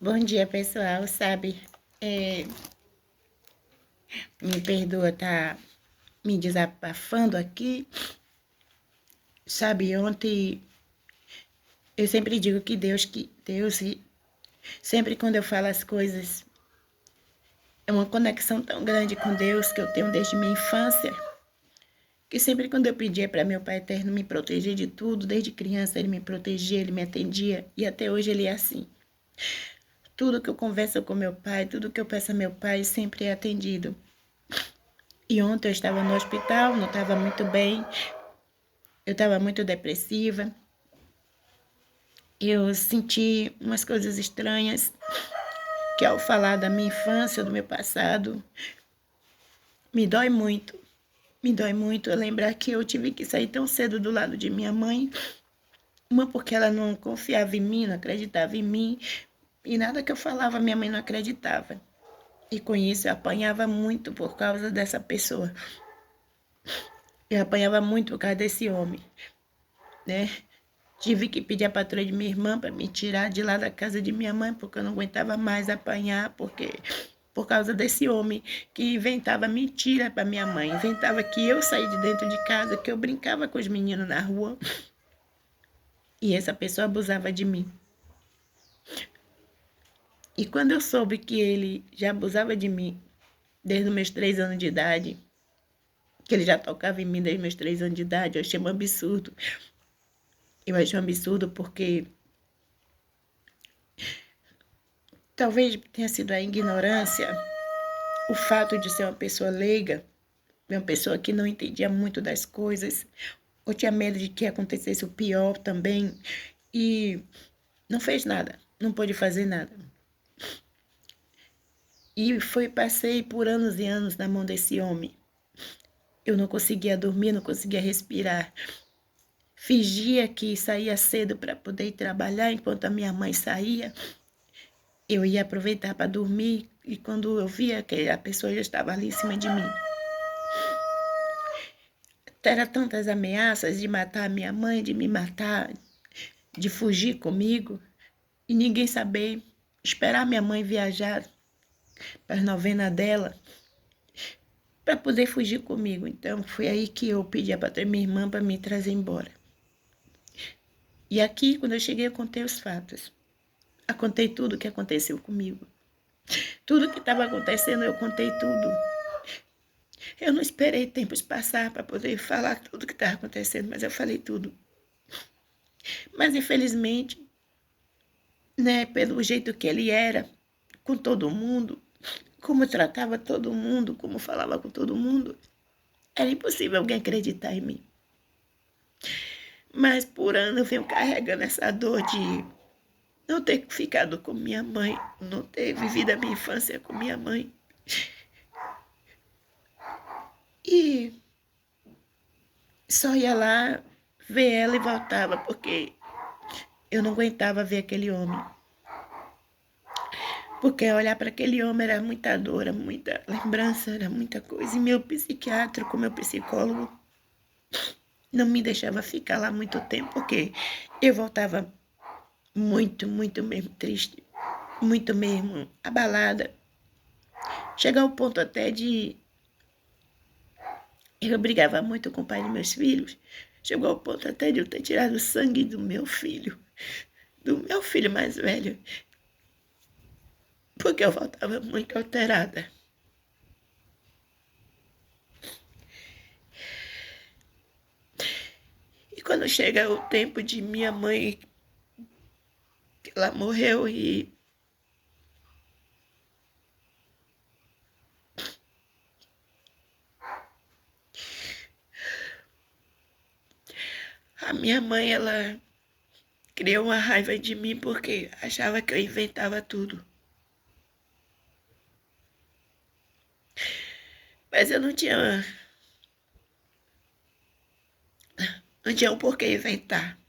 Bom dia, pessoal. É, me perdoa tá me desabafando aqui. Ontem eu sempre digo que Deus, sempre quando eu falo as coisas, é uma conexão tão grande com Deus que eu tenho desde minha infância, que sempre quando eu pedia para meu Pai Eterno me proteger de tudo, desde criança ele me protegia, ele me atendia, e até hoje ele é assim. Tudo que eu converso com meu pai, tudo que eu peço a meu pai sempre é atendido. E ontem eu estava no hospital, não estava muito bem, eu estava muito depressiva. Eu senti umas coisas estranhas que ao falar da minha infância, do meu passado, me dói muito. Me dói muito eu lembrar que eu tive que sair tão cedo do lado de minha mãe. Uma porque ela não confiava em mim, não acreditava em mim. E nada que eu falava, minha mãe não acreditava. E com isso eu apanhava muito por causa dessa pessoa. Eu apanhava muito por causa desse homem, né? Tive que pedir a patroa de minha irmã para me tirar de lá da casa de minha mãe, porque eu não aguentava mais apanhar, por causa desse homem que inventava mentira para minha mãe, inventava que eu saí de dentro de casa, que eu brincava com os meninos na rua, e essa pessoa abusava de mim. E quando eu soube que ele já abusava de mim desde os meus 3 anos de idade, que ele já tocava em mim desde os meus 3 anos de idade, eu achei um absurdo. Eu achei um absurdo porque talvez tenha sido a ignorância, o fato de ser uma pessoa leiga, uma pessoa que não entendia muito das coisas, ou tinha medo de que acontecesse o pior também, e não fez nada, não pôde fazer nada. Passei por anos e anos na mão desse homem. Eu não conseguia dormir, não conseguia respirar. Fingia que saía cedo para poder ir trabalhar enquanto a minha mãe saía. Eu ia aproveitar para dormir e quando eu via que a pessoa já estava ali em cima de mim. Era tantas ameaças de matar a minha mãe, de me matar, de fugir comigo e ninguém saber. Esperar minha mãe viajar para as novenas dela para poder fugir comigo. Então foi aí que eu pedi a patroa minha irmã para me trazer embora. E aqui, quando eu cheguei, eu contei os fatos. Eu contei tudo o que aconteceu comigo. Tudo que estava acontecendo, eu contei tudo. Eu não esperei tempos passar para poder falar tudo que estava acontecendo, mas eu falei tudo. Mas infelizmente, né, pelo jeito que ele era, com todo mundo, como tratava todo mundo, como falava com todo mundo, era impossível alguém acreditar em mim. Mas por ano eu venho carregando essa dor de não ter ficado com minha mãe, não ter vivido a minha infância com minha mãe. E só ia lá ver ela e voltava, porque eu não aguentava ver aquele homem. Porque olhar para aquele homem era muita dor, era muita lembrança, era muita coisa. E meu psiquiatra, com meu psicólogo, não me deixava ficar lá muito tempo, porque eu voltava muito, muito mesmo triste, muito mesmo abalada. Chegar ao ponto até de... Eu brigava muito com o pai dos meus filhos. Chegou ao ponto até de eu ter tirado o sangue do meu filho mais velho, porque eu voltava muito alterada. E quando chega o tempo de minha mãe, que ela morreu e a minha mãe, ela criou uma raiva de mim porque achava que eu inventava tudo. Mas eu não tinha um porquê inventar.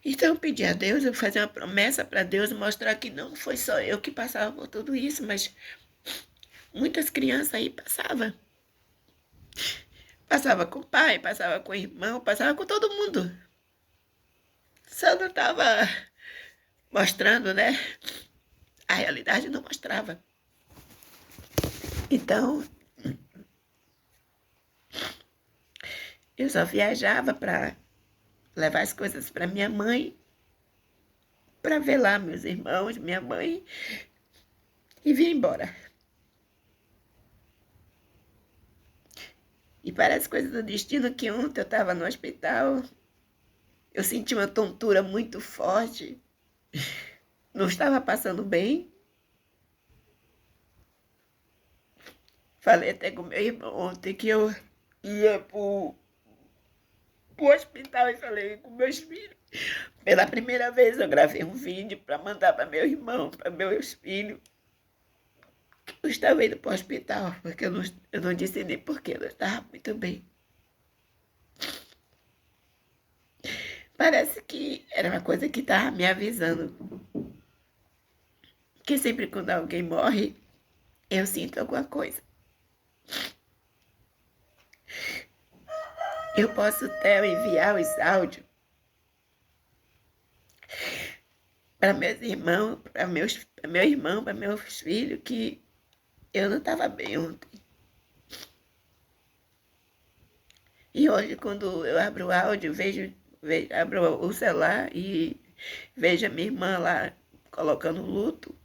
Então eu pedi a Deus, eu fazia uma promessa para Deus mostrar que não foi só eu que passava por tudo isso, mas muitas crianças aí passavam. Passava com o pai, passava com o irmão, passava com todo mundo. Só não estava mostrando, né? A realidade não mostrava. Então, eu só viajava para levar as coisas para minha mãe, para ver lá meus irmãos, minha mãe, e vir embora. E parece coisa do destino que ontem eu estava no hospital, eu senti uma tontura muito forte, não estava passando bem. Falei até com meu irmão ontem que eu ia pro hospital e falei com meus filhos. Pela primeira vez eu gravei um vídeo para mandar para meu irmão, para meus filhos. Eu estava indo para o hospital, porque eu não disse nem porquê, eu não estava muito bem. Parece que era uma coisa que estava me avisando. Que sempre quando alguém morre, eu sinto alguma coisa. Eu posso até enviar os áudios para meus irmãos, para meu irmão, para meus filhos, que eu não estava bem ontem. E hoje, quando eu abro o áudio, abro o celular e vejo a minha irmã lá colocando luto,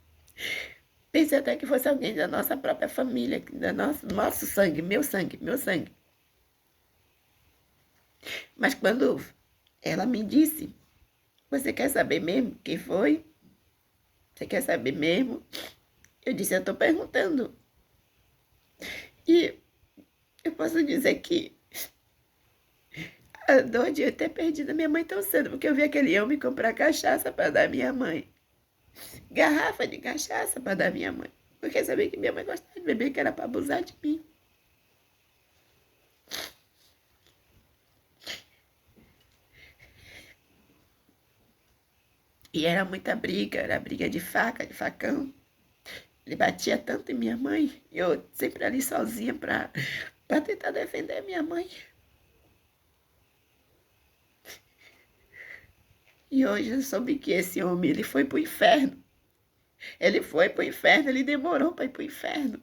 pensei até que fosse alguém da nossa própria família, nosso sangue, meu sangue, meu sangue. Mas quando ela me disse, você quer saber mesmo quem foi? Você quer saber mesmo? Eu disse, eu estou perguntando. E eu posso dizer que a dor de eu ter perdido a minha mãe tão cedo, porque eu vi aquele homem comprar cachaça para dar à minha mãe. Garrafa de cachaça para dar à minha mãe. Porque eu sabia que minha mãe gostava de beber, que era para abusar de mim. E era muita briga, era briga de faca, de facão. Ele batia tanto em minha mãe, e eu sempre ali sozinha para tentar defender minha mãe. E hoje eu soube que esse homem, ele foi pro inferno. Ele foi pro inferno, ele demorou para ir pro inferno.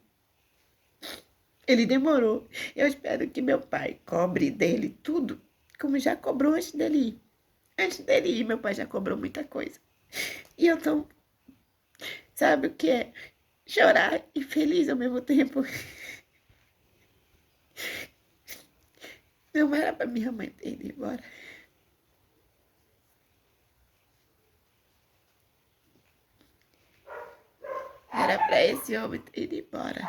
Ele demorou. Eu espero que meu pai cobre dele tudo, como já cobrou antes dele ir. Antes dele ir, meu pai já cobrou muita coisa. E eu tô, sabe o que é? Chorar e feliz ao mesmo tempo. Não era pra minha mãe ter ido embora. Era pra esse homem ter ido embora.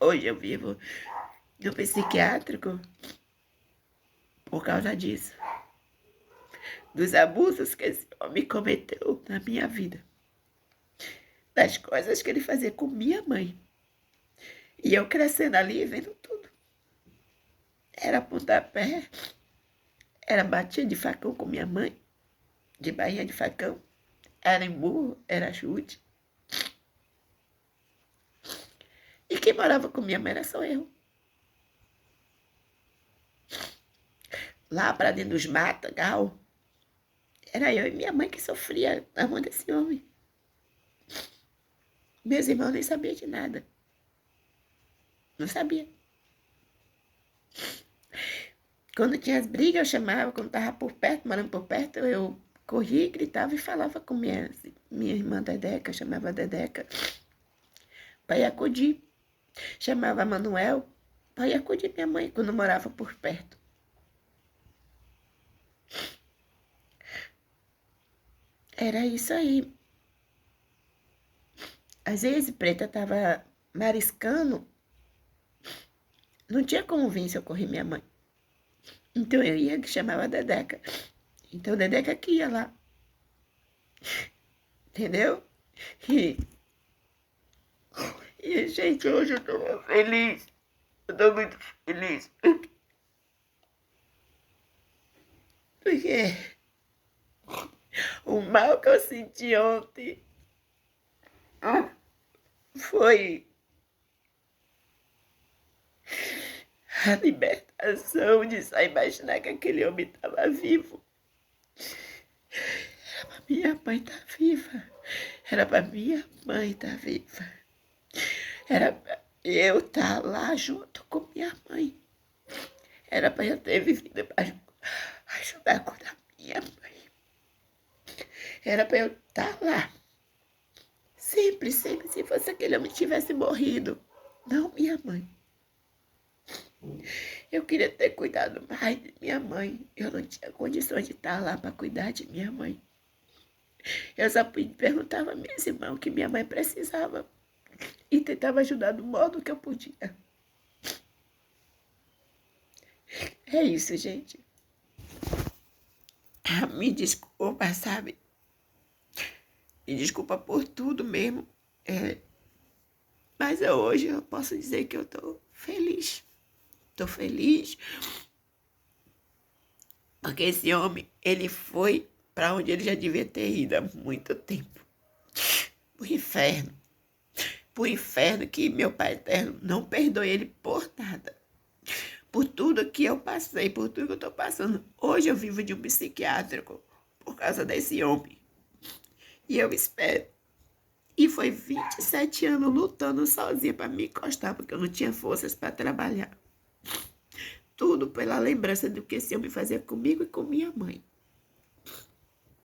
Hoje eu vivo no psiquiátrico por causa disso. Dos abusos que esse homem cometeu na minha vida. Das coisas que ele fazia com minha mãe. E eu crescendo ali, vendo tudo. Era pontapé, era batida de facão com minha mãe, de bainha de facão, era emburro, era chute. E quem morava com minha mãe era só eu. Lá para dentro dos matagal, era eu e minha mãe que sofria na mão desse homem. Meus irmãos nem sabiam de nada. Não sabia. Quando tinha as brigas, eu chamava, quando estava por perto, morando por perto, eu corria, gritava e falava com minha irmã Dedeca, chamava Dedeca, para ir acudir. Chamava Manuel para ir acudir minha mãe quando morava por perto. Era isso aí. Às vezes, Preta estava mariscando, não tinha como vir socorrer minha mãe. Então eu ia, que chamava a Dedeca. Então Dedeca que ia lá. Entendeu? E gente, hoje eu tô feliz. Eu tô muito feliz. Porque o mal que eu senti ontem foi a libertação de só imaginar que aquele homem estava vivo. Minha mãe tá viva. Era para minha mãe estar viva. Era para eu estar lá junto com minha mãe. Era para eu ter vivido para ajudar a cuidar minha mãe. Era para eu estar lá. Sempre, sempre, se fosse aquele homem que tivesse morrido. Não minha mãe. Eu queria ter cuidado mais de minha mãe. Eu não tinha condições de estar lá para cuidar de minha mãe. Eu só perguntava a meus irmãos o que minha mãe precisava e tentava ajudar do modo que eu podia. É isso, gente. Me desculpa, sabe? Me desculpa por tudo mesmo. Mas hoje eu posso dizer que eu tô feliz. Tô feliz porque esse homem, ele foi para onde ele já devia ter ido há muito tempo. Pro inferno. Pro inferno que meu Pai Eterno não perdoe ele por nada. Por tudo que eu passei, por tudo que eu tô passando. Hoje eu vivo de um psiquiátrico por causa desse homem. E eu espero. E foi 27 anos lutando sozinha para me encostar, porque eu não tinha forças para trabalhar. Tudo pela lembrança do que esse homem fazia comigo e com minha mãe.